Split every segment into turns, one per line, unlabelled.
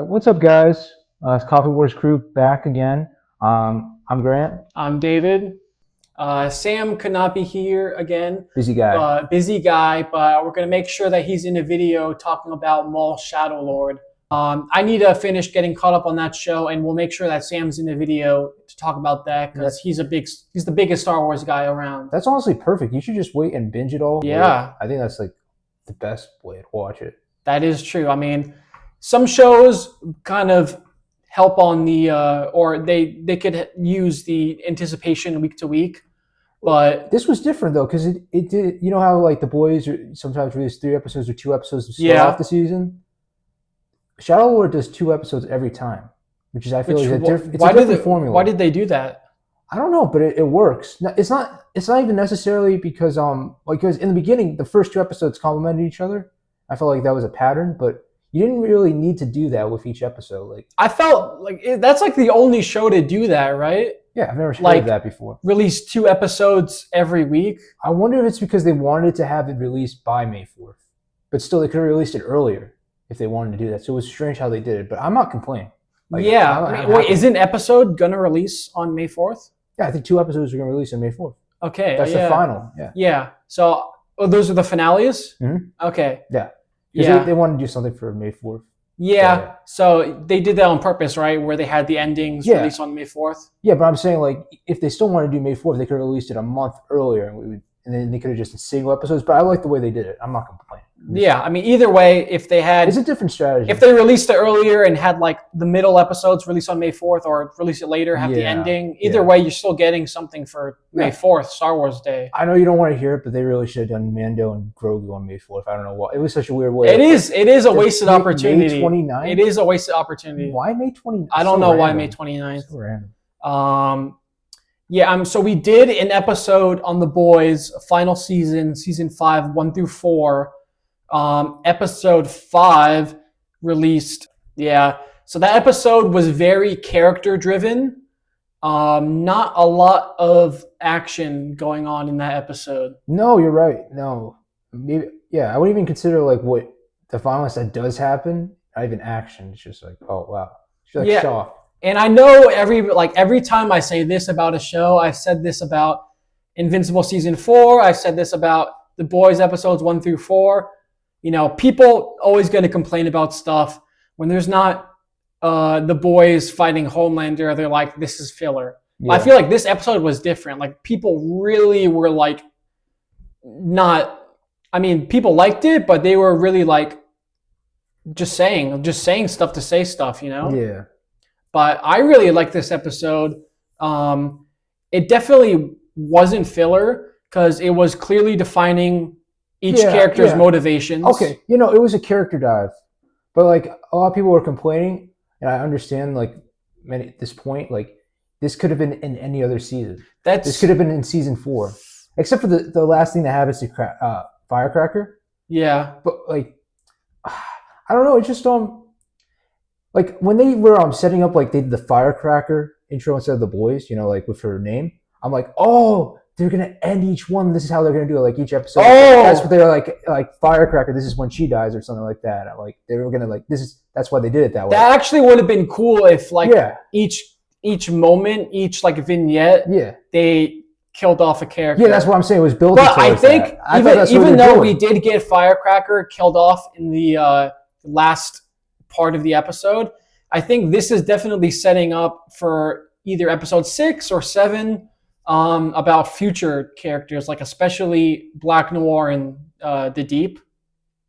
What's up, guys? It's Coffee Wars Crew back again. I'm Grant.
I'm David. Sam could not be here again.
Busy guy.
But we're going to make sure that he's in a video talking about Maulshadowlord. I need to finish getting caught up on that show, and we'll make sure that Sam's in the video to talk about that because he's the biggest Star Wars guy around.
That's honestly perfect. You should just wait and binge it all.
Yeah.
I think that's like the best way to watch it.
That is true. I mean, some shows kind of help on the or they could use the anticipation week to week, but
this was different though because it did. You know how like the boys sometimes release 3 episodes or 2 episodes to start off the season. Shadowlord does 2 episodes every time, which is I feel like a different formula.
Why did they do that?
I don't know, but it works. It's not even necessarily because because in the beginning the first 2 episodes complemented each other. I felt like that was a pattern, but you didn't really need to do that with each episode. Like
I felt like that's like the only show to do that, right?
Yeah, I've never heard of that before.
Release 2 episodes every week.
I wonder if it's because they wanted to have it released by May 4th, but still they could have released it earlier if they wanted to do that. So it was strange how they did it, but I'm not complaining.
Like, wait, is an episode gonna release on May 4th?
Yeah, I think 2 episodes are gonna release on May 4th.
Okay,
that's the final. Yeah.
Yeah. So those are the finales.
Mm-hmm.
Okay.
Yeah. Yeah. They wanted to do something for May 4th.
Yeah. So they did that on purpose, right? Where they had the endings released on May 4th.
Yeah, but I'm saying like if they still want to do May 4th, they could have released it a month earlier, and then they could have just done single episodes. But I like the way they did it. I'm not complaining.
Yeah, I mean, either way, if they had...
It's a different strategy.
If they released it earlier and had, like, the middle episodes released on May 4th or release it later, have the ending, either way, you're still getting something for May 4th, Star Wars Day.
I know you don't want to hear it, but they really should have done Mando and Grogu on May 4th. I don't know why. It was such a weird way.
It is a wasted opportunity.
May 29th?
It is a wasted opportunity.
Why May 29th?
I don't know why May 29th.
So random.
So we did an episode on The Boys, final season 5, 1 through 4. Episode 5 released. So that episode was very character driven. Not a lot of action going on in that episode.
No, you're right. No, maybe. Yeah, I wouldn't even consider like what the violence that does happen. Not even action. It's just like, oh wow, it's like soft.
And I know every time I say this about a show, I've said this about Invincible season 4. I've said this about The Boys episodes 1 through 4. You know, people always going to complain about stuff when there's not the boys fighting Homelander. They're like, this is filler. Yeah. I feel like this episode was different. Like, people really were like, people liked it, but they were really like just saying stuff to say stuff, you know?
Yeah.
But I really liked this episode. It definitely wasn't filler because it was clearly defining each character's motivations.
Okay, it was a character dive, but like a lot of people were complaining, and I understand. Like at this point, like this could have been in any other season. This could have been in season 4, except for the last thing that happens to Firecracker.
Yeah,
but like I don't know. It's just like when they were setting up, like they did the Firecracker intro instead of The Boys. Like with her name. I'm like, oh. They're gonna end each one. This is how they're gonna do it. Like each episode.
Oh,
that's what they're like Firecracker. This is when she dies, or something like that. Like they were gonna That's why they did it that way.
That actually would have been cool if each moment, each like vignette, they killed off a character.
Yeah, that's what I'm saying. It was built.
But I think even though we did get Firecracker killed off in the last part of the episode, I think this is definitely setting up for either episode 6 or 7. About future characters, like especially Black Noir and the Deep.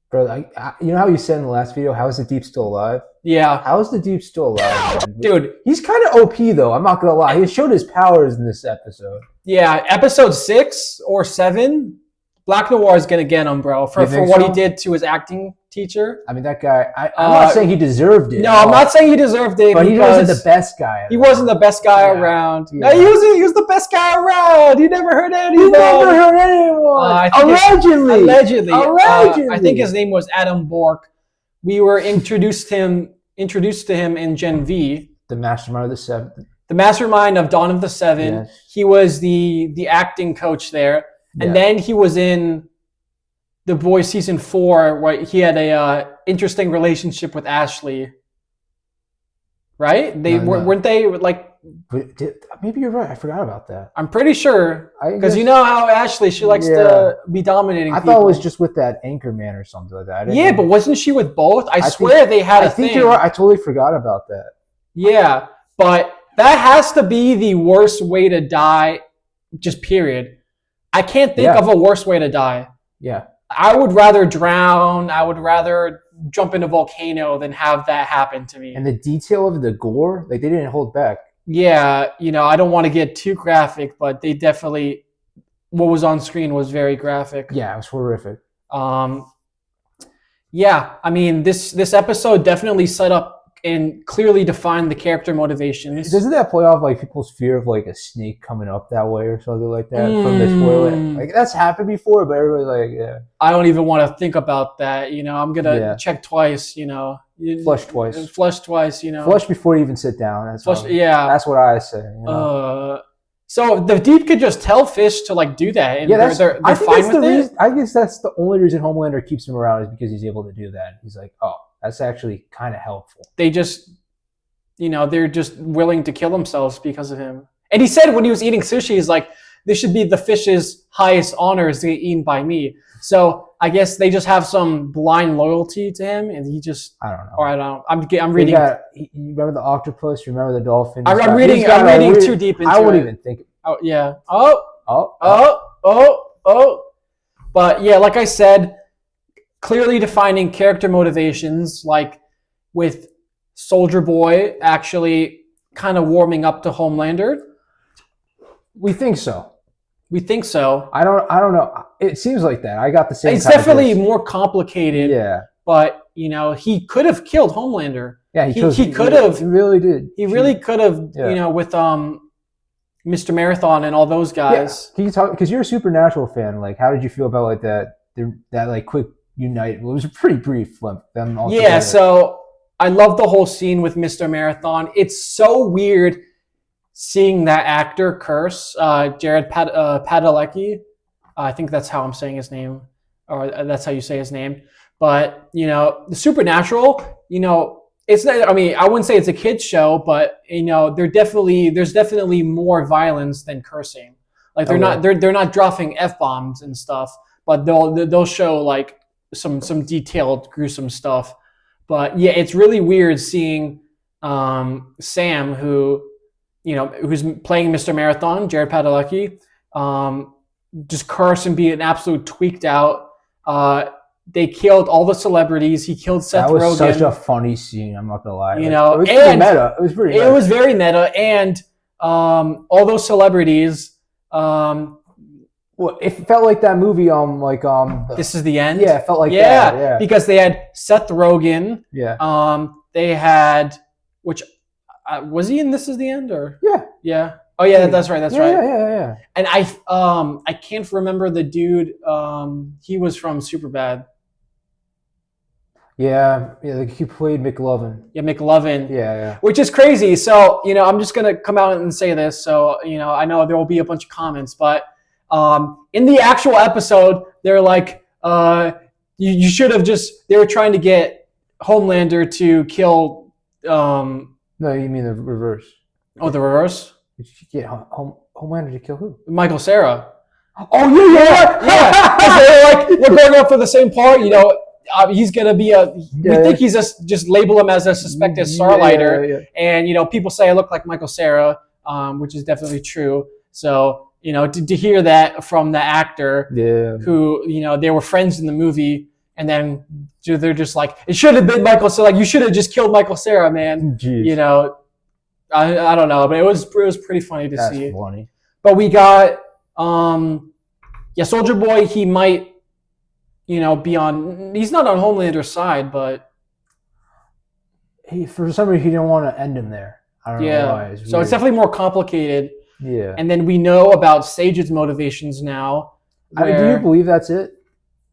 Bro, you know how you said in the last video, how is the Deep still alive?
Yeah.
How is the Deep still alive, man?
Dude.
He's kind of OP, though. I'm not going to lie. He showed his powers in this episode.
Yeah, episode 6 or 7, Black Noir is going to get him, bro, for what he did to his acting teacher.
I mean, that guy, I'm not saying he deserved it.
No, I'm not saying he deserved it.
But he wasn't the best guy.
He wasn't the best guy around. Yeah. No, he was the best guy around. He never hurt anyone. Allegedly. I think his name was Adam Bork. We were introduced to him in Gen V.
The mastermind of the 7.
The mastermind of Dawn of the 7. Yes. He was the acting coach there. And then he was in The Boys season 4, where he had a interesting relationship with Ashley. right? They
No.
weren't they like?
Maybe you're right. I forgot about that.
I'm pretty sure because
guess-
you know how Ashley she likes to be dominating.
I
people.
thought it was just with that anchor man or something like that.
Yeah, but wasn't she with both? I swear
think,
they had a
thing. I think
thing.
you're right. I totally forgot about that.
Yeah, but that has to be the worst way to die. Just period. I can't think of a worse way to die.
Yeah.
I would rather drown. I would rather jump in a volcano than have that happen to me.
And the detail of the gore, like they didn't hold back.
Yeah, I don't want to get too graphic, but they definitely, what was on screen was very graphic.
Yeah, it was horrific.
Yeah, I mean, this episode definitely set up and clearly defined the character motivations.
Doesn't that play off like people's fear of like a snake coming up that way or something like that from the toilet? Like that's happened before, but everybody's like, yeah.
I don't even want to think about that. I'm gonna check twice.
Flush twice.
Flush twice.
Flush before you even sit down. That's that's what I say.
So the Deep could just tell fish to like do that, and they're fine with it.
I guess that's the only reason Homelander keeps him around is because he's able to do that. He's like, oh, that's actually kind of helpful.
They just, they're just willing to kill themselves because of him. And he said when he was eating sushi, he's like, this should be the fish's highest honor is to get eaten by me. So I guess they just have some blind loyalty to him, and he just. I don't know. Or I don't. I'm reading.
You remember the octopus? You remember the dolphin?
I'm reading too deep into it.
I wouldn't even think.
Oh yeah. But yeah, like I said, clearly defining character motivations, like with Soldier Boy actually kind of warming up to Homelander.
We think so.
I
don't know. It seems like that. I got the same.
It's definitely more complicated.
Yeah. But
he could have killed Homelander.
Yeah,
he could have.
He really did.
He really could have. With Mr. Marathon and all those guys.
Yeah. Can you talk? Because you're a Supernatural fan. Like, how did you feel about like that like quick unite? Well, it was a pretty brief flip. Them all together.
So I love the whole scene with Mr. Marathon. It's so weird seeing that actor curse, Jared Padalecki. I think that's how I'm saying his name, or that's how you say his name. But the Supernatural, it's not. I mean, I wouldn't say it's a kids show, but there's definitely more violence than cursing. Like they're not dropping F-bombs and stuff, but they'll show like some detailed gruesome stuff. But yeah, it's really weird seeing Sam, who's playing Mr. Marathon, Jared Padalecki, just curse and be an absolute tweaked out. They killed all the celebrities. He killed Seth Rogen.
That was such a funny scene. I'm not gonna lie.
It
was pretty meta. It was pretty.
It was very meta, and all those celebrities.
Well, it felt like that movie.
This Is the End.
Yeah, it felt like that. Yeah,
because they had Seth Rogen.
Yeah.
They had was he in This Is the End or?
Yeah.
Yeah. Oh yeah, that's right. That's right.
Yeah.
And I can't remember the dude. He was from Superbad.
Yeah, like he played McLovin.
Yeah, McLovin.
Yeah.
Which is crazy. So, I'm just going to come out and say this. So, I know there will be a bunch of comments, but in the actual episode, they're like, you should have they were trying to get Homelander to kill.
No, you mean the reverse.
Oh, the reverse?
Yeah, Homelander to kill who?
Michael Cera.
Oh, yeah.
Because they're like, we're going up for the same part, he's gonna be we think he's just label him as a suspected starlighter, and people say I look like Michael Cera, which is definitely true. So to hear that from the actor, who they were friends in the movie, and then they're just like, it should have been Michael Cera. Like you should have just killed Michael Cera, man.
Jeez.
I don't know, but it was pretty funny to see.
That's funny.
But we got Soldier Boy. He might. He's not on Homelander's side, but
for some reason he didn't want to end him there. I don't know why. It's
so it's definitely more complicated.
Yeah.
And then we know about Sage's motivations now.
Do you believe that's it?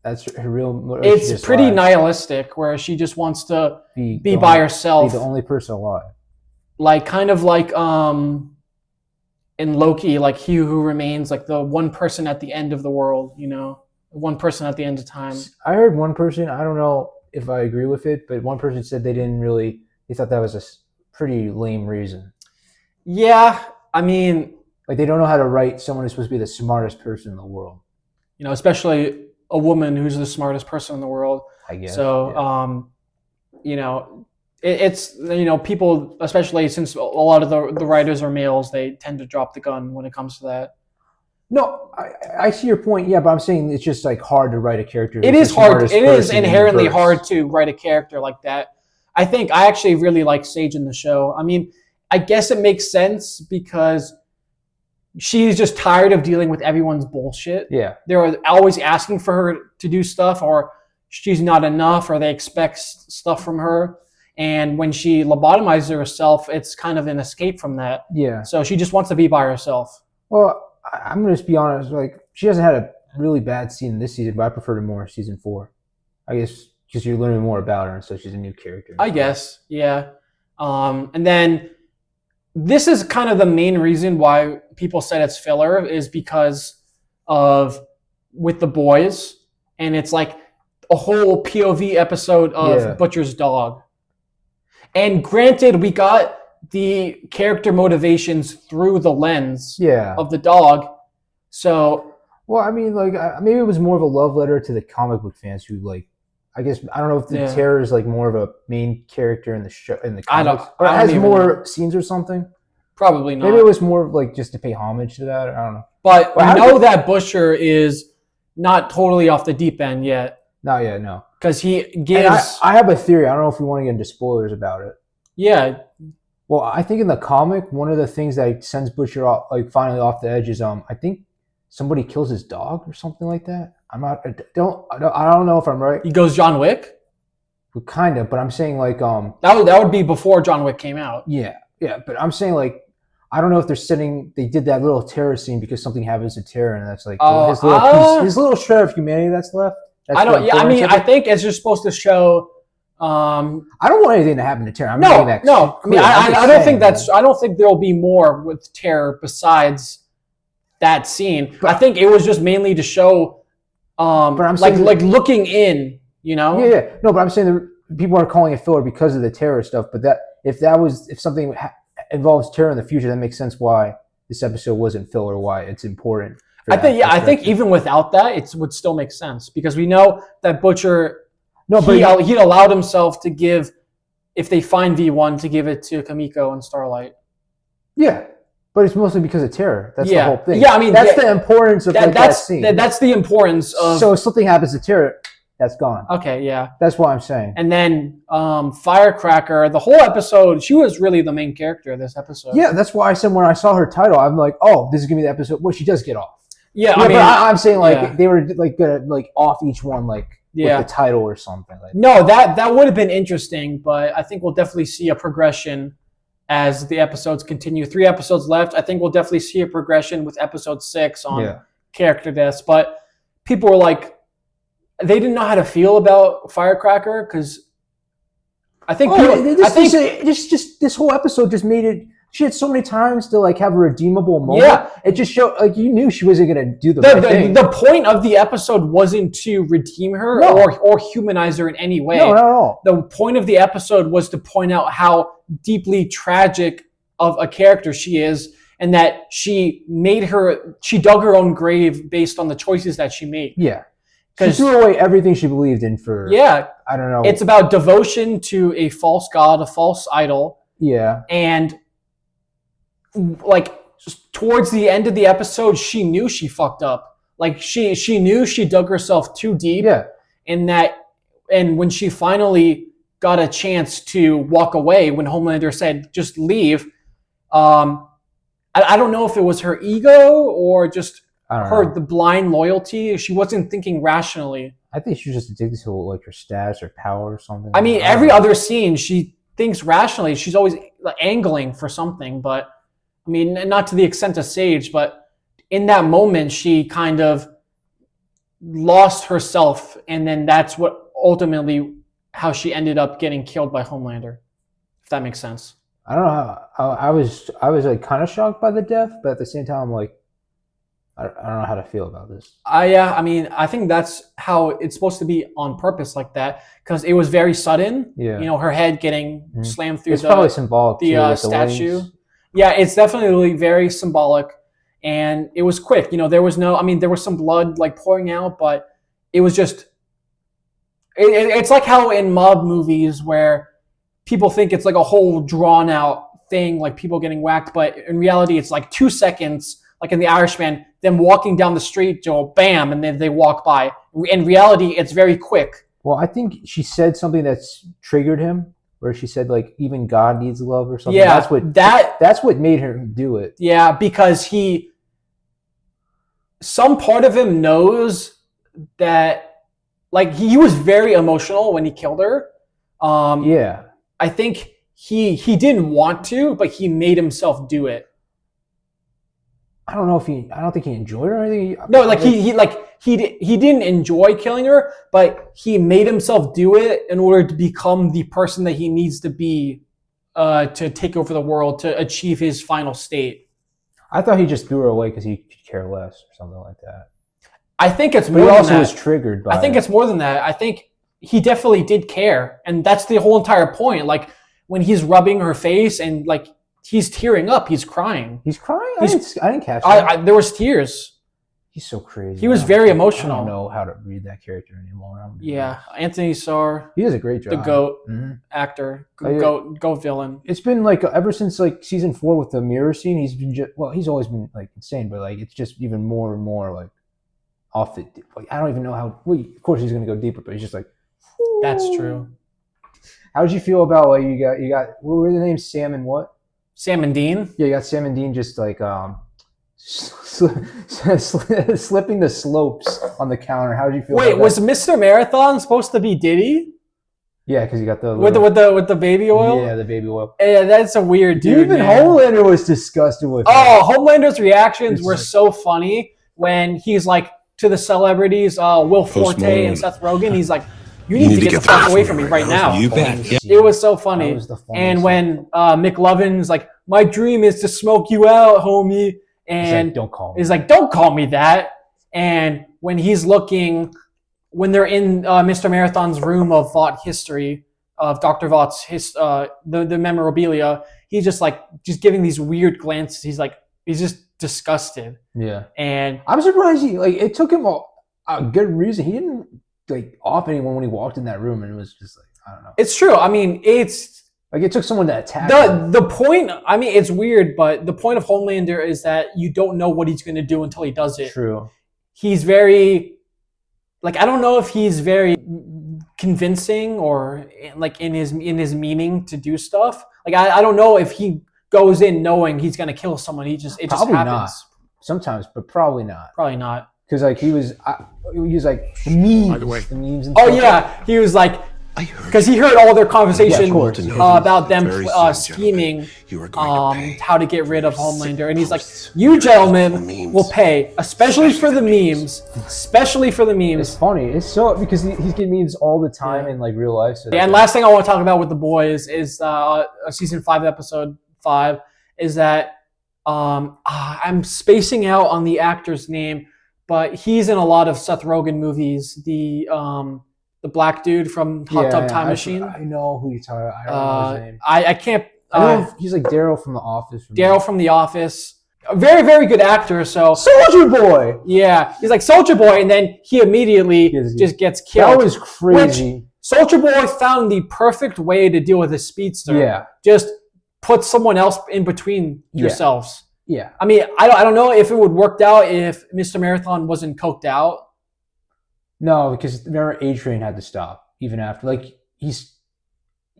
That's her real motivation?
It's pretty nihilistic, where she just wants to be by herself.
Be the only person alive.
Like kind of like in Loki, like He Who Remains, like the one person at the end of the world, one person at the end of time.
I heard one person, I don't know if I agree with it, but one person said they thought that was a pretty lame reason.
Yeah, I mean,
Like they don't know how to write someone who's supposed to be the smartest person in the world.
you know, especially a woman who's the smartest person in the world.
I guess.
So,
yeah.
you know, it's, you know, people, especially since a lot of the writers are males, they tend to drop the gun when it comes to that.
No, I see your point. Yeah, but I'm saying it's just like hard to write a character.
It is hard. It is inherently hard to write a character like that. I think I actually really like Sage in the show. I mean, I guess it makes sense because she's just tired of dealing with everyone's bullshit.
Yeah.
They're always asking for her to do stuff, or she's not enough, or they expect stuff from her. And when she lobotomizes herself, it's kind of an escape from that.
Yeah.
So she just wants to be by herself.
Well, I'm going to just be honest. Like, she hasn't had a really bad season this season, but I prefer her more season 4. I guess because you're learning more about her, and so she's a new character.
I guess, yeah. And then this is kind of the main reason why people said it's filler, is because of with the boys, and it's like a whole POV episode of Butcher's dog. And granted, we got the character motivations through the lens of the dog. So,
well, I mean, like maybe it was more of a love letter to the comic book fans who like. I guess I don't know if the terror is like more of a main character in the show in the comics, or it has more scenes or something.
Probably not.
Maybe it was more like just to pay homage to that. I don't know.
But we know that Butcher is not totally off the deep end yet.
Not yet, no.
Because he gives.
I have a theory. I don't know if we want to get into spoilers about it.
Yeah.
Well, I think in the comic, one of the things that sends Butcher off, like finally off the edge is I think somebody kills his dog or something like that. I don't know if I'm right.
He goes John Wick?
Well, kind of, but I'm saying like
that would be before John Wick came out.
Yeah, but I'm saying like I don't know if they did that little terror scene because something happens to Terror, and that's like his little shred of humanity that's left.
I don't. Yeah, I mean, I think it's just supposed to show.
I don't want anything to happen to Terror.
No. I mean, I don't think that's. I don't think there'll be more with Terror besides that scene. But I think it was just mainly to show. But I'm saying, like looking in, you know.
Yeah. No, but I'm saying that people are calling it filler because of the Terror stuff. But if something involves Terror in the future, that makes sense why this episode wasn't filler. Why it's important.
I think even without that, it would still make sense because we know that Butcher. No, but he allowed himself to give, if they find V1, to give it to Kamiko and Starlight.
Yeah. But it's mostly because of Terror. That's the whole thing.
Yeah, I mean,
that's the importance of that scene.
That's the importance of.
So if something happens to Terror, that's gone.
Okay, yeah.
That's what I'm saying.
And then Firecracker, the whole episode, she was really the main character of this episode.
Yeah, that's why I said when I saw her title, I'm like, oh, this is gonna be the episode. Well, she does get off.
Yeah,
I mean, but I'm saying like they were like gonna like off each one like with the title or something. Like
no, that would have been interesting, but I think we'll definitely see a progression. As the episodes continue, 3 episodes left. I think we'll definitely see a progression with episode 6 on character deaths. But people were like, they didn't know how to feel about Firecracker because I think this whole episode just made it. She had so many times to like have a redeemable moment. Yeah, it just showed like you knew she wasn't gonna do the right thing. The point of the episode wasn't to redeem her or humanize her in any way.
No, not at all.
The point of the episode was to point out how deeply tragic of a character she is, and that she dug her own grave based on the choices that she made.
Yeah, she threw away everything she believed in for.
Yeah,
I don't know.
It's about devotion to a false god, a false idol.
Yeah,
and. Like towards the end of the episode, she knew she fucked up. Like she knew she dug herself too deep.
Yeah.
And when she finally got a chance to walk away, when Homelander said just leave, I don't know if it was her ego or just the blind loyalty. She wasn't thinking rationally.
I think she was just addicted to like her status or power or something.
I mean, every other scene she thinks rationally. She's always angling for something, but. I mean, not to the extent of Sage, but in that moment, she kind of lost herself, and then that's what ultimately how she ended up getting killed by Homelander. If that makes sense.
I don't know how I was like kind of shocked by the death, but at the same time, I'm like, I don't know how to feel about this.
Yeah, I mean, I think that's how it's supposed to be on purpose like that, because it was very sudden.
Yeah.
You know, her head getting slammed through
it's probably symbolic
the
too, with
statue.
wings.
Yeah, it's definitely very symbolic, and it was quick. You know, there was no, I mean, there was some blood like pouring out, but it was just, it's like how in mob movies where people think it's like a whole drawn out thing, like people getting whacked, but in reality, it's like 2 seconds, like in The Irishman, them walking down the street, bam, and then they walk by. In reality, it's very quick.
Well, I think she said something that's triggered him, where she said like even God needs love or something.
Yeah,
that's what made her do it.
Yeah, because some part of him knows that, like, he was very emotional when he killed her.
Yeah,
I think he didn't want to, but he made himself do it.
I don't think he enjoyed her or anything.
No, like he didn't enjoy killing her, but he made himself do it in order to become the person that he needs to be to take over the world, to achieve his final state.
I thought he just threw her away because he could care less or something like that.
I think it's
But
more
he
than
also
that.
was triggered by
I think it's more than that. I think he definitely did care, and that's the whole entire point. Like when he's rubbing her face and like he's tearing up, he's crying.
He's crying? I didn't catch that.
There was tears.
He's so crazy.
He was very emotional.
I don't know how to read that character anymore.
Yeah, Anthony Starr.
He does a great job.
The GOAT actor, GOAT villain.
It's been like ever since like season 4 with the mirror scene. He's been he's always been like insane, but like it's just even more and more like off the. Like I don't even know how. Well, of course he's gonna go deeper, but he's just like.
That's true.
How did you feel about like you got what were the names? Sam and what?
Sam and Dean.
Yeah, you got Sam and Dean just like slipping the slopes on the counter. How did you feel?
Wait,
about
was
that?
Mr. Marathon supposed to be Diddy?
Yeah, because you got the
with the baby oil.
Yeah, the baby oil.
Yeah, that's a weird dude.
Even Homelander was disgusted with.
Homelander's reactions were so funny when he's like to the celebrities, Will Forte and Seth Rogen. He's like, "You need to get the fuck away from me right now."
You bet. Yeah.
It was so funny. And when McLovin's like, "My dream is to smoke you out, homie," and
like, "Don't call me."
He's like, "Don't call me that." And when he's looking, when they're in Mr. Marathon's room of Vought history, of Dr. Vaught's the memorabilia, he's just giving these weird glances. He's just disgusted.
Yeah. And
I'm
surprised it took him a good reason. He didn't like off anyone when he walked in that room, and it was just like, I don't know.
It's true. I mean, it's
like it took someone to attack
the point. I mean, it's weird, but the point of Homelander is that you don't know what he's going to do until he does it.
True.
He's very I don't know if he's very convincing or like in his meaning to do stuff. Like I don't know if he goes in knowing he's going to kill someone. It just happens.
Not. Sometimes, but probably not.
Probably not.
Because like he was like the memes. By the way, the memes. And
stuff. Yeah, he was like, because he heard all their conversation about them scheming how to get rid of Homelander, and he's like, "You gentlemen will pay, especially for the memes, especially for the memes."
It's funny. It's so because he's getting memes all the time in like real life. So
and last thing I want to talk about with the boys is season 5, episode 5, is that I'm spacing out on the actor's name, but he's in a lot of Seth Rogen movies. The black dude from Hot Tub Time Machine.
I know who you're talking about. I don't know his name.
I can't.
He's like Daryl from The Office.
Daryl from The Office. A very, very good actor. So
Soldier Boy.
Yeah, he's like Soldier Boy, and then he immediately just gets killed.
That was crazy.
Soldier Boy found the perfect way to deal with a speedster.
Yeah.
Just put someone else in between yourselves.
Yeah.
I mean, I don't know if it would worked out if Mr. Marathon wasn't coked out.
No, because remember, A-Train had to stop even after. Like you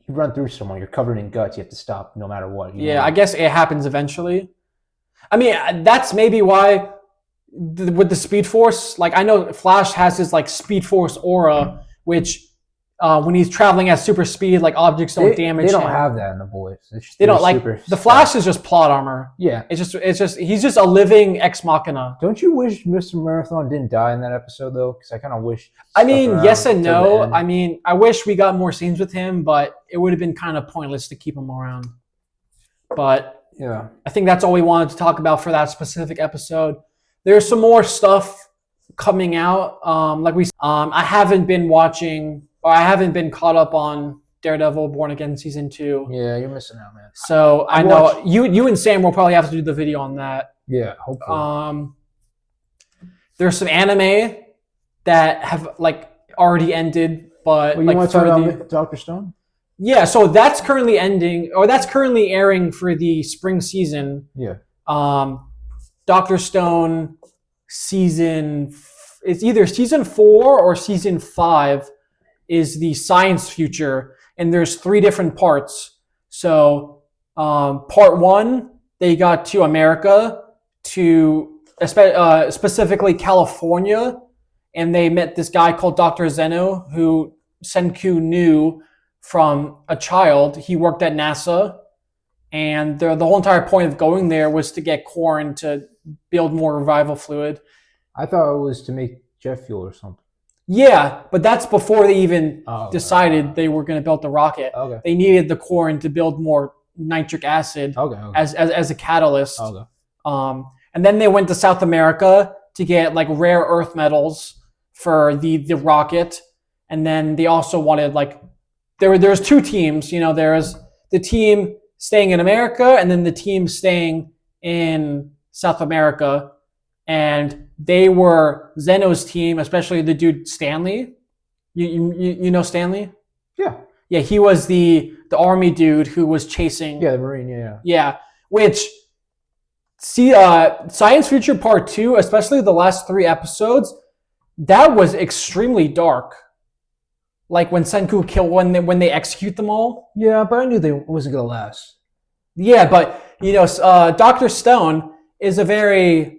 run through someone, you're covered in guts. You have to stop no matter what.
Yeah, I guess it happens eventually. I mean, that's maybe why with the Speed Force, like I know Flash has his like Speed Force aura, which when he's traveling at super speed, like objects don't damage him.
They don't have that in the boys.
They don't like the Flash is just plot armor.
Yeah,
it's just he's just a living ex machina.
Don't you wish Mr. Marathon didn't die in that episode though? Because I kind of wish.
I mean, yes and no. I mean, I wish we got more scenes with him, but it would have been kind of pointless to keep him around. But
yeah,
I think that's all we wanted to talk about for that specific episode. There's some more stuff coming out. I haven't been watching, or I haven't been caught up on Daredevil Born Again season 2.
Yeah, you're missing out, man.
So I know you and Sam will probably have to do the video on that.
Yeah, hopefully.
There's some anime that have like already ended, but
you want to talk about Dr. Stone?
Yeah, so that's currently ending, or that's currently airing for the spring season.
Yeah.
Dr. Stone it's either season 4 or season 5 is the science future, and there's 3 different parts. So part 1, they got to America, to specifically California, and they met this guy called Dr. Zeno, who Senku knew from a child. He worked at NASA, and the whole entire point of going there was to get corn to build more revival fluid.
I thought it was to make jet fuel or something.
Yeah, but that's before they even decided they were going to build the rocket.
Okay.
They needed the corn to build more nitric acid as a catalyst.
Okay.
And then they went to South America to get like rare earth metals for the rocket. And then they also wanted there's 2 teams. There's the team staying in America and then the team staying in South America. And they were Zeno's team, especially the dude Stanley. You know Stanley?
Yeah.
Yeah, he was the army dude who was chasing.
Yeah, the Marine. Yeah.
Yeah, which Science Future Part 2, especially the last 3 episodes, that was extremely dark. Like when Senku killed when they execute them all.
Yeah, but I knew it wasn't gonna last.
Yeah, but Dr. Stone is a very,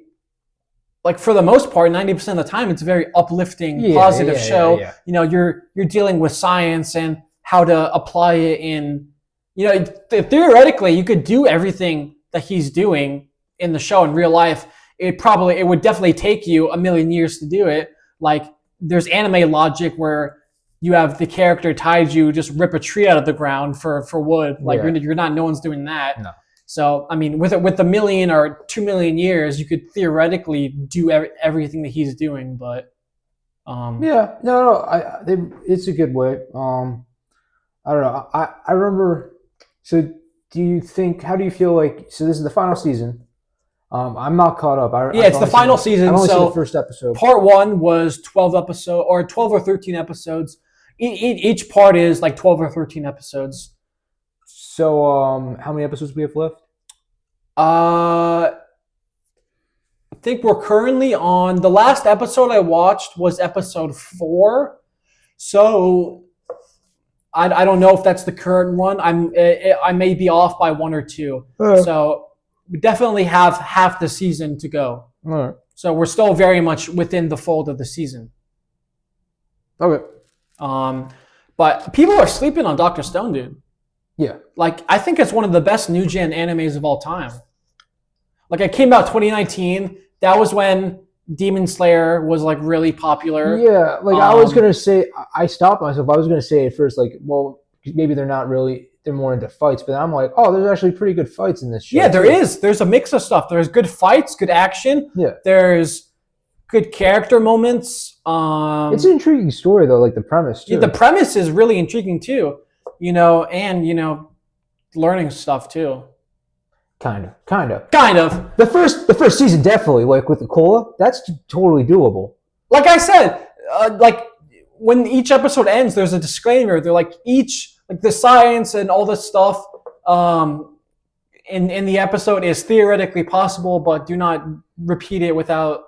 for the most part, 90% of the time, it's a very uplifting, positive show. Yeah. You're dealing with science and how to apply it in. Theoretically, you could do everything that he's doing in the show in real life. It would definitely take you a million years to do it. Like there's anime logic where you have the character Taiju just rip a tree out of the ground for wood. No one's doing that. No. So, I mean, with a million or 2 million years, you could theoretically do everything that he's doing, but...
it's a good way. I don't know. I remember... So, how do you feel like... So, this is the final season. I'm not caught up.
It's the final season.
I've only seen the first episode.
Part 1 was 12 or 13 episodes. Each part is 12 or 13 episodes.
So, how many episodes do we have left?
I think we're currently on... The last episode I watched was episode 4. So, I don't know if that's the current one. I may be off by 1 or 2. So, we definitely have half the season to go.
All right.
So, we're still very much within the fold of the season.
Okay.
But people are sleeping on Dr. Stone, dude.
Yeah.
I think it's one of the best new gen animes of all time. It came out 2019. That was when Demon Slayer was really popular.
Yeah, I was gonna say, I stopped myself. I was gonna say at first, maybe they're more into fights, but I'm like, oh, there's actually pretty good fights in this show.
Yeah, there is. There's a mix of stuff. There's good fights, good action.
Yeah.
There's good character moments.
It's an intriguing story though, the premise too.
Yeah, the premise is really intriguing too. And learning stuff too.
Kind of.
The
first season definitely, with the cola, that's totally doable.
Like I said, when each episode ends, there's a disclaimer. They're the science and all this stuff in the episode is theoretically possible, but do not repeat it without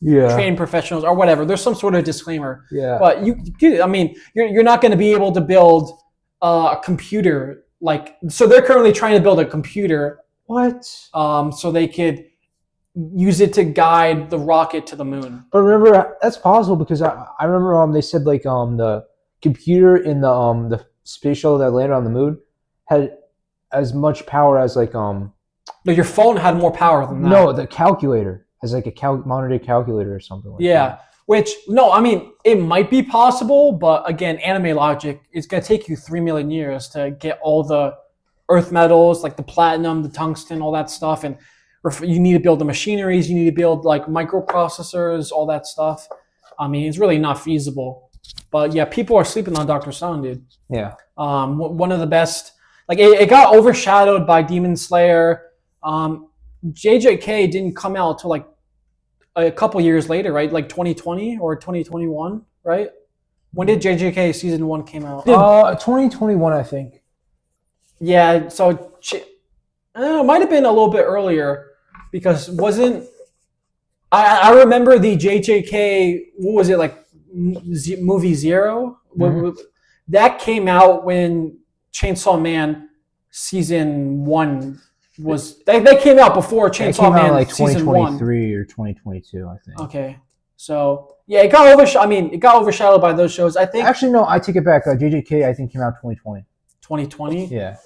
trained professionals or whatever. There's some sort of disclaimer.
Yeah.
But you're not going to be able to build a computer so they're currently trying to build a computer.
What?
So they could use it to guide the rocket to the moon.
But remember, that's possible because I remember they said the computer in the space shuttle that landed on the moon had as much power as
No, your phone had more power than that.
No, the calculator has a modern day calculator or something like that.
Yeah. Which, no, it might be possible, but again, anime logic, it's going to take you 3 million years to get all the earth metals, the platinum, the tungsten, all that stuff. And you need to build the machineries, you need to build like microprocessors, all that stuff. I mean, it's really not feasible. But yeah, people are sleeping on Dr. Stone, dude.
Yeah.
One of the best. Like it got overshadowed by Demon Slayer. JJK didn't come out till like a couple years later, right? Like 2020 or 2021, right? When did JJK season 1 came out?
2021, I think.
Yeah, so it might have been a little bit earlier because wasn't I remember the JJK, what was it, like movie Zero?
Mm-hmm.
That came out when Chainsaw Man season 1 was. They came out before Chainsaw Man
like
season 1.
2023 or 2022, I think.
Okay, so yeah, it got overshadowed by those shows. I think.
Actually, no, I take it back. JJK, I think, came out 2020.
2020.
Yeah.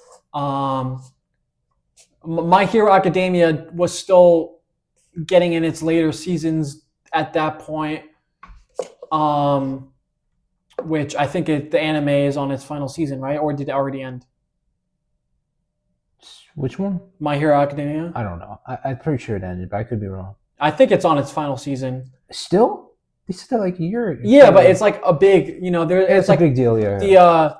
My Hero Academia was still getting in its later seasons at that point, which I think the anime is on its final season, right? Or did it already end?
Which one?
My Hero Academia?
I don't know. I'm pretty sure it ended, but I could be wrong.
I think it's on its final season.
Still? It's still like a year.
Yeah, but it's like a big, it's like
a big deal, yeah.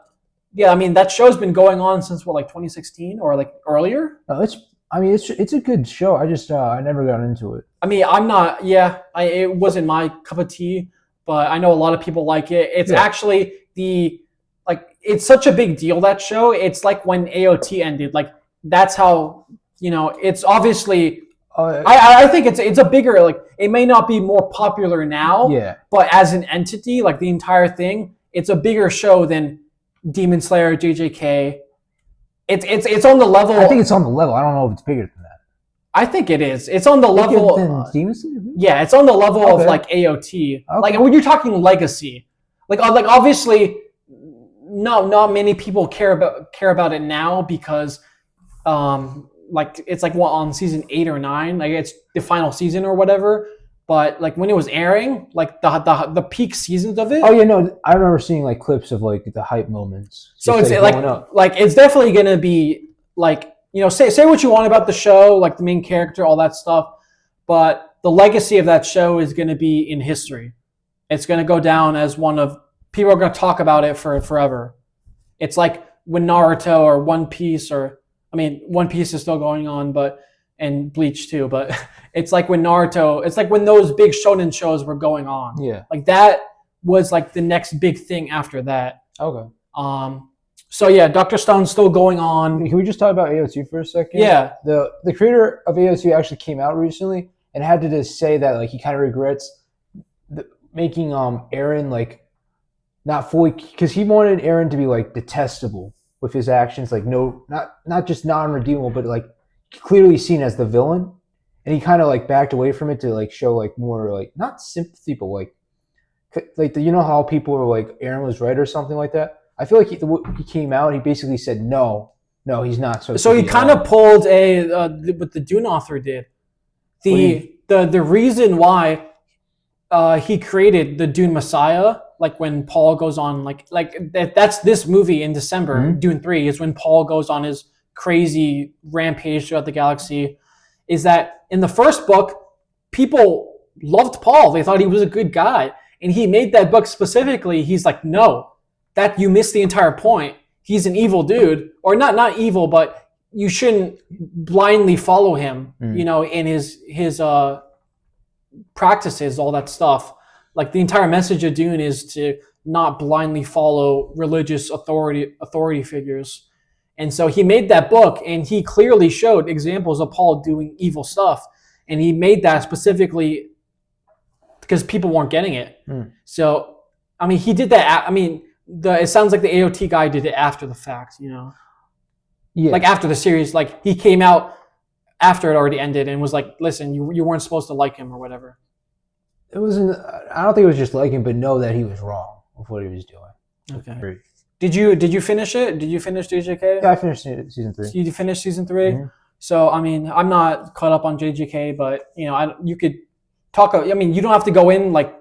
Yeah, I mean, that show's been going on since what, like 2016 or like earlier?
No, it's a good show. I just I never got into it.
I mean, it wasn't my cup of tea, but I know a lot of people like it. It's actually it's such a big deal, that show. It's like when AOT ended. Like that's how, it's obviously I think it's a bigger, like it may not be more popular now, but as an entity, like the entire thing, it's a bigger show than Demon Slayer, JJK. It's on the level.
I think it's on the level. I don't know if it's bigger than that.
I think it is. It's on the level.
Than Demon Slayer?
Yeah, it's on the level of like AOT. Okay. Like when you're talking legacy, like obviously, not many people care about it now because, like it's like what, on season 8 or 9, like it's the final season or whatever. But like when it was airing, like the peak seasons of it.
Oh yeah, no, I remember seeing like clips of like the hype moments.
So it's like it's definitely gonna be like, say what you want about the show, like the main character, all that stuff, but the legacy of that show is gonna be in history. It's gonna go down as one of, people are gonna talk about it for forever. It's like when Naruto or One Piece, One Piece is still going on, and Bleach too, but it's like when Naruto, it's like when those big shonen shows were going on.
Yeah.
Like that was like the next big thing after that.
Okay.
So yeah, Dr. Stone's still going on.
Can we just talk about AOT for a second?
Yeah.
The creator of AOT actually came out recently and had to just say that like he kind of regrets making Eren like not fully, because he wanted Eren to be like detestable with his actions, like not just non-redeemable, but like clearly seen as the villain, and he kind of like backed away from it to like show like more like not sympathy, but like how people were like Eren was right or something like that. I feel like he came out, he basically said no, he's not. So
he kind of pulled what the Dune author did. The reason why he created the Dune Messiah, like when Paul goes on like that's this movie in December, mm-hmm. Dune 3 is when Paul goes on his crazy rampage throughout the galaxy, is that in the first book, people loved Paul. They thought he was a good guy. And he made that book specifically. He's like, no, that you missed the entire point. He's an evil dude, or not evil, but you shouldn't blindly follow him, in his practices, all that stuff. Like the entire message of Dune is to not blindly follow religious authority figures. And so he made that book, and he clearly showed examples of Paul doing evil stuff. And he made that specifically because people weren't getting it. So, I mean, he did that. It sounds like the AOT guy did it after the fact, Yeah. Like after the series, like he came out after it already ended and was like, listen, you weren't supposed to like him or whatever.
It wasn't, I don't think it was just like him, but know that he was wrong with what he was doing.
Okay. Did you finish it? Did you finish JJK?
Yeah, I finished season 3.
You finished season 3?
Mm-hmm.
So, I mean, I'm not caught up on JJK, but, you could talk, you don't have to go in, like,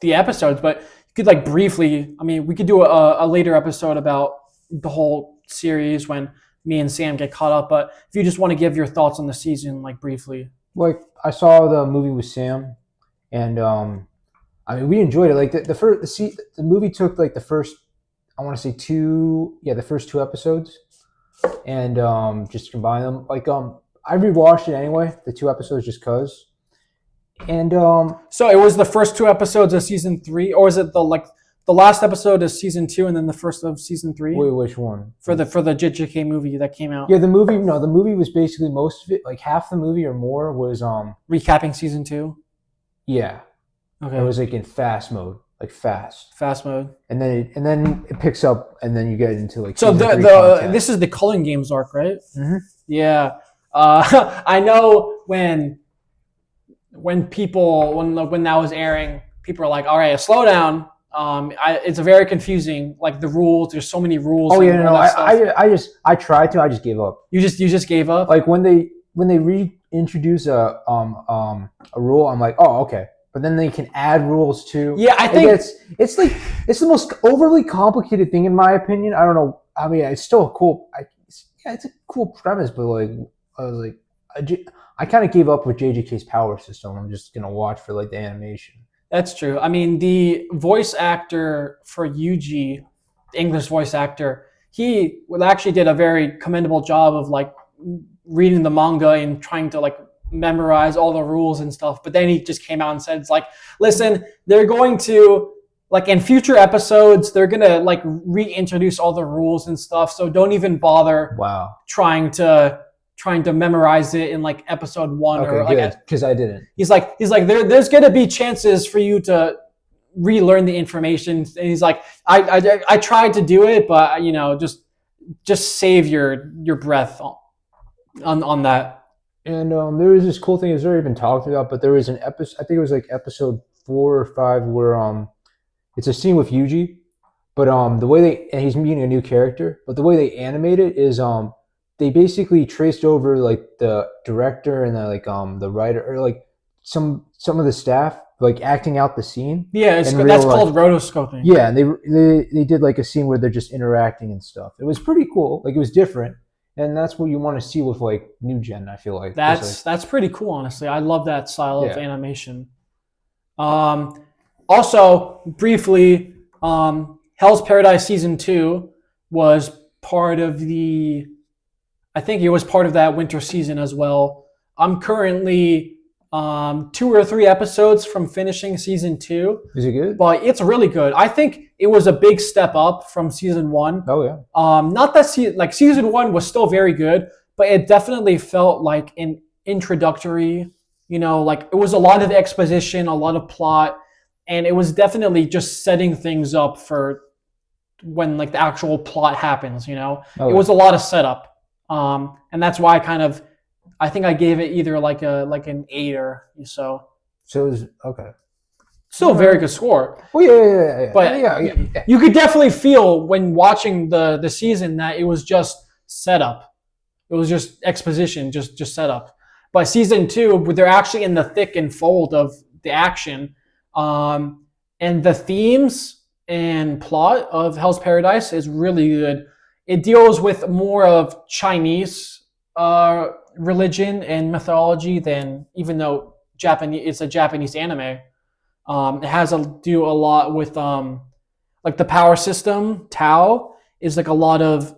the episodes, but you could, like, briefly, we could do a later episode about the whole series when me and Sam get caught up. But if you just want to give your thoughts on the season, like briefly.
Like I saw the movie with Sam, and I mean we enjoyed it. Like the movie took like the first, I want to say the first 2 episodes, and just combine them. Like I rewatched it anyway, the 2 episodes just cause. And
so it was the first 2 episodes of season 3, or is it the last episode of season 2 and then the first of season 3?
Wait, which one?
For the JJK movie that came out.
Yeah, the movie was basically most of it, like half the movie or more was
recapping season 2.
Yeah.
Okay.
It was like in fast mode, like fast
mode.
And then it picks up, and then you get into like
so this is the Culling Games arc, right?
Mm-hmm.
Yeah. I know when that was airing, people are like, all right, slow down. It's very confusing. Like the rules, there's so many rules.
Oh yeah, no, I tried to, I just gave up.
You just gave up?
Like when they reintroduce a rule, I'm like, oh okay. But then they can add rules too.
Yeah, I think
it's the most overly complicated thing in my opinion. I don't know. I mean, it's still a cool. It's a cool premise, but like I was like, I kind of gave up with JJK's power system. I'm just gonna watch for like the animation.
That's true. I mean, the voice actor for Yuji, the English voice actor, he actually did a very commendable job of like reading the manga and trying to like memorize all the rules and stuff. But then he just came out and said, it's like, listen, they're going to like in future episodes, they're gonna like reintroduce all the rules and stuff. So don't even bother trying to memorize it in like episode 1 or like
because I didn't.
He's like there's gonna be chances for you to relearn the information, and he's like I tried to do it, but you know just save your breath on that.
And there was this cool thing that's already been talked about, but there was an episode, I think it was like episode 4 or 5, where it's a scene with Yuji, but the way he's meeting a new character, but the way they animate it is they basically traced over like the director and the writer, or like some of the staff like acting out the scene.
Yeah, that's called rotoscoping.
Yeah, and they did like a scene where they're just interacting and stuff. It was pretty cool. Like it was different, and that's what you want to see with like new gen. I feel like
that's pretty cool. Honestly, I love that style of animation. Also, briefly, Hell's Paradise season 2 was part of I think it was part of that winter season as well. I'm currently 2 or 3 episodes from finishing season 2.
Is it good?
But it's really good. I think it was a big step up from season 1.
Oh yeah.
Not that season 1 was still very good, but it definitely felt like an introductory. You know, like it was a lot of exposition, a lot of plot, and it was definitely just setting things up for when like the actual plot happens. You know, it was a lot of setup. And that's why I think I gave it either like an 8 or so.
So it was okay.
Still a very good score.
Oh yeah.
But
yeah.
You could definitely feel when watching the season that it was just setup. It was just exposition, just setup. By season 2, they're actually in the thick and fold of the action, and the themes and plot of Hell's Paradise is really good. It deals with more of Chinese religion and mythology than, even though it's a Japanese anime. It has to do a lot with like the power system. Tao is like a lot of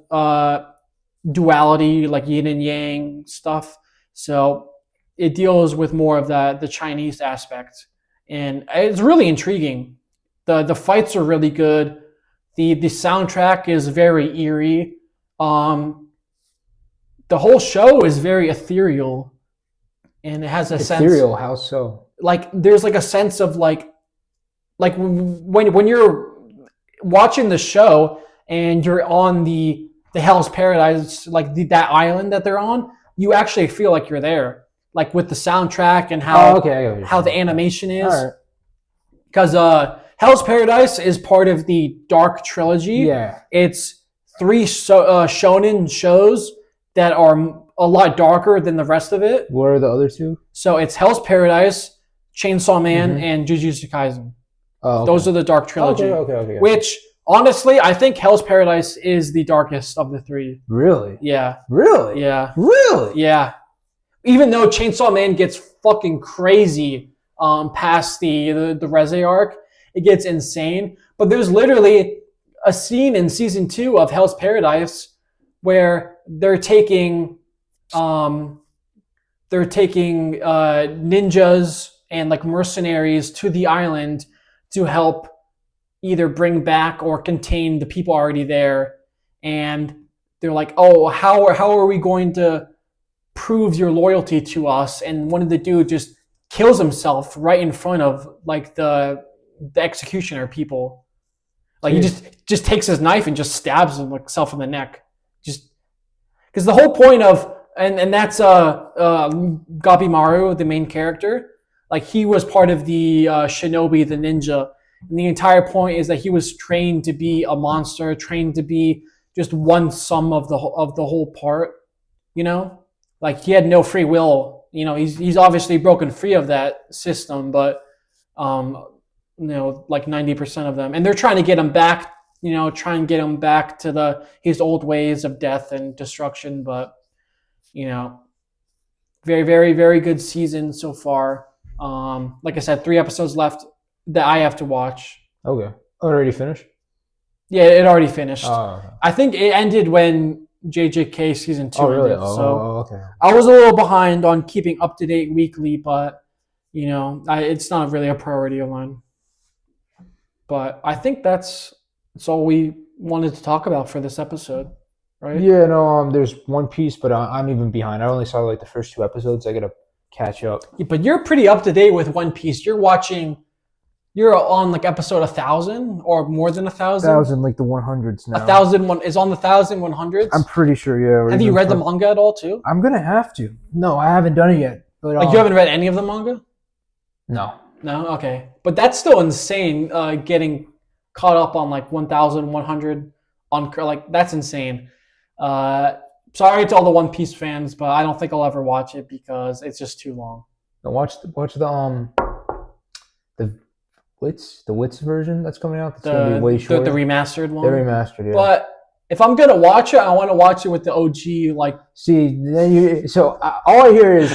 duality, like yin and yang stuff. So it deals with more of the Chinese aspect, and it's really intriguing. The fights are really good. The soundtrack is very eerie. The whole show is very ethereal, and it has a sense.
Ethereal? How so?
Like there's like a sense of like when you're watching the show and you're on the Hell's Paradise, like that island that they're on, you actually feel like you're there, like with the soundtrack and how the animation is. Because Hell's Paradise is part of the Dark Trilogy.
Yeah.
It's 3 shonen shows that are a lot darker than the rest of it.
What are the other 2?
So it's Hell's Paradise, Chainsaw Man, and Jujutsu Kaisen.
Oh, okay.
Those are the Dark Trilogy.
Okay.
Which Honestly, I think Hell's Paradise is the darkest of the three.
Really?
Yeah.
Really?
Yeah.
Really?
Yeah. Even though Chainsaw Man gets fucking crazy past the Reze arc, it gets insane. But there's literally a scene in season 2 of Hell's Paradise where they're taking ninjas and like mercenaries to the island to help either bring back or contain the people already there. And they're like, oh, how are we going to prove your loyalty to us? And one of the dudes just kills himself right in front of like the executioner people. Like he just takes his knife and just stabs himself in the neck. Just because the whole point of and that's Gabimaru, the main character. Like he was part of the shinobi, the ninja. And the entire point is that he was trained to be a monster, trained to be just one sum of the whole part, you know? Like he had no free will. You know, he's obviously broken free of that system, but you know, like 90% of them. And they're trying to get him back, you know, try and get him back to his old ways of death and destruction, but you know, very, very, very good season so far. Like I said, 3 episodes left that I have to watch.
Okay. Already finished?
Yeah, it already finished.
Oh, okay.
I think it ended when JJK season 2
really?
ended. So
Okay.
I was a little behind on keeping up to date weekly, but you know, it's not really a priority of mine. But I think that's all we wanted to talk about for this episode, right?
Yeah, no, there's One Piece, but I'm even behind. I only saw like the first 2 episodes. I gotta catch up.
Yeah, but you're pretty up to date with One Piece. You're on like episode 1,000 or more than 1,000.
1,000, like the 100s now.
1,001 is on the 1,100s.
I'm pretty sure. Yeah.
Have you read the manga at all too?
I'm gonna have to. No, I haven't done it yet. But
like you haven't read any of the manga?
No.
No, okay, but that's still insane. Getting caught up on like 1,100 on like that's insane. Sorry to all the One Piece fans, but I don't think I'll ever watch it because it's just too long.
Now watch the Wits version that's coming out. That's gonna be way shorter.
The remastered one.
The remastered, yeah.
But if I'm gonna watch it, I want to watch it with the OG. Like,
see, then all I hear is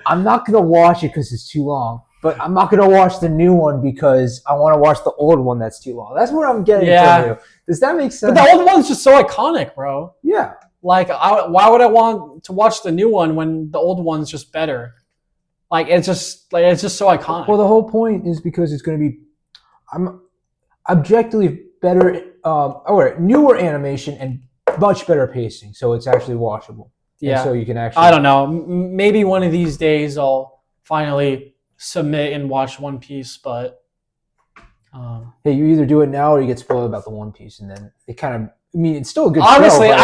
I'm not gonna watch it because it's too long. But I'm not gonna watch the new one because I want to watch the old one that's too long. That's what I'm getting from you. Does that make sense?
But the old one's just so iconic, bro.
Yeah.
Like, why would I want to watch the new one when the old one's just better? Like, it's just so iconic.
Well, the whole point is because it's gonna be, objectively better, or newer animation and much better pacing, so it's actually watchable.
Yeah.
And so you can actually.
I don't know. Maybe one of these days I'll finally submit and watch One Piece, but
hey, you either do it now or you get spoiled about the One Piece, and then it kind of. I mean, it's still a good.
Honestly,
show,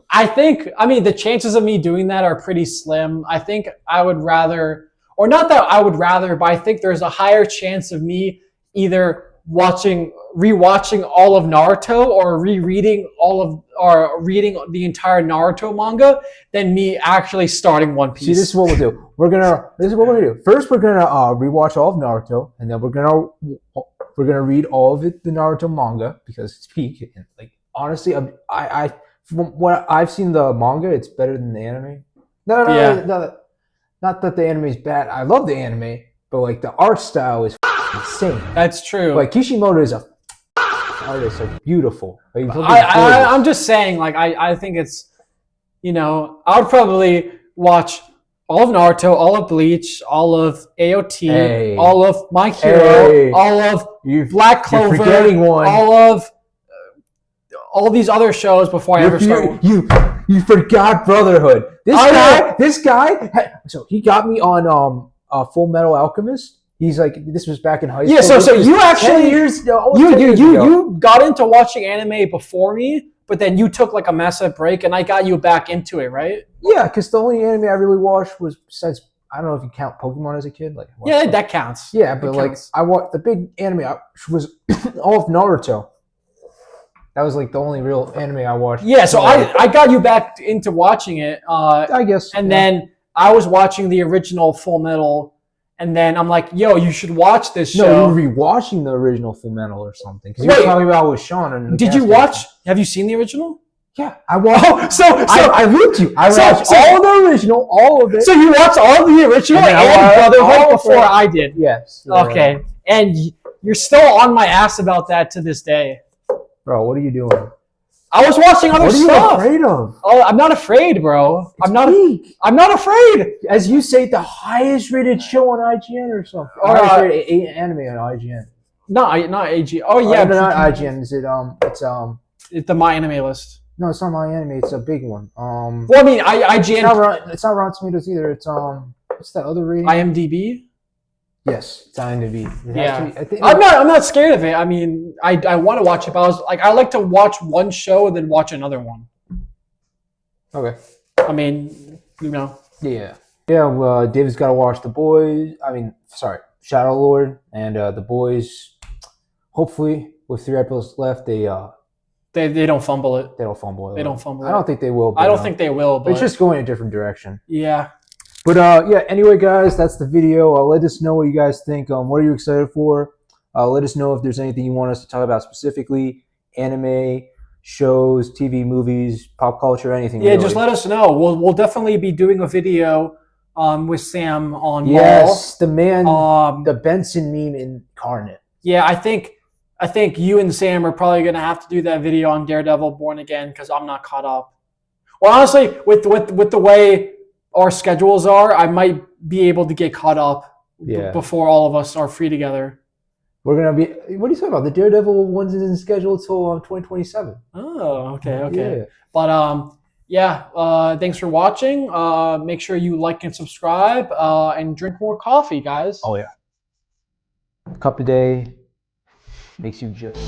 I think. I mean, the chances of me doing that are pretty slim. I think I would rather, or not that I would rather, but I think there's a higher chance of me either rewatching all of Naruto or reading the entire Naruto manga than me actually starting One Piece.
See, this is what we'll do. This is what we're gonna do. First, we're gonna rewatch all of Naruto, and then we're gonna read all of the Naruto manga because it's peak. And like honestly, I from what I've seen the manga, it's better than the anime. No, not that the anime is bad. I love the anime, but like the art style is insane.
That's true.
Like Kishimoto is artist, like beautiful. Like,
I'm just saying, like I think it's, you know, I would probably watch all of Naruto, all of Bleach, all of AOT, all of My Hero, all of Black Clover,
you're forgetting one.
all of all these other shows before I ever start.
You forgot Brotherhood. This guy. So he got me on Full Metal Alchemist. He's like, this was back in high school.
Yeah, so you actually you got into watching anime before me, but then you took like a massive break, and I got you back into it, right?
Yeah, because the only anime I really watched was besides, I don't know if you count Pokemon as a kid. Like,
yeah, that counts.
Yeah, but like I watched the big anime was all of Naruto. That was like the only real anime I watched.
Yeah, so I got you back into watching it.
I guess.
And then I was watching the original Full Metal. and then I'm like, yo, you should watch this show.
No, you were rewatching the original Full Metal or something. Because you were talking about with Sean. And
did you watch? Have you seen the original?
Yeah, I watched.
Oh,
I looped you. I watched all the original, all of it.
So you watched all the original and Brotherhood before I did.
Yes.
Okay, and you're still on my ass about that to this day.
Bro, what are you doing?
I was watching other stuff.
What are you afraid of?
Oh, I'm not afraid, bro. I'm not afraid.
As you say, the highest rated show on IGN or something. Or highest rated anime on IGN.
Not AG. Oh yeah,
not IGN. Is it
It's the My Anime list.
No, it's not My Anime. It's a big one.
Well, I mean, IGN.
It's not Rotten Tomatoes either. It's what's that other rating?
IMDb.
Yes, it's IMDb.
Yeah, I'm not scared of it. I mean, I want to watch it, but I was like, I like to watch one show and then watch another one.
Okay.
I mean, you know.
Yeah. Yeah. Well, David's got to watch The Boys. Shadowlord and The Boys. Hopefully, with 3 episodes left, they
don't fumble it.
They don't fumble it.
They don't fumble it.
I don't think they will.
I don't think they will. But
it's just going a different direction.
Yeah.
But yeah. Anyway, guys, that's the video. Let us know what you guys think. What are you excited for? Let us know if there's anything you want us to talk about specifically. Anime, shows, TV, movies, pop culture, anything.
Yeah,
really.
just let us know. We'll definitely be doing a video with Sam on
Yes,
Maul.
the man, the Benson meme incarnate.
Yeah, I think you and Sam are probably gonna have to do that video on Daredevil Born Again because I'm not caught up. Well, honestly, with the way our schedules are, I might be able to get caught up before all of us are free together.
We're gonna be. What are you talking about? The Daredevil ones isn't scheduled till 2027.
Oh, okay.
Yeah.
But thanks for watching. Make sure you like and subscribe, and drink more coffee, guys.
Oh yeah. A cup a day makes you just.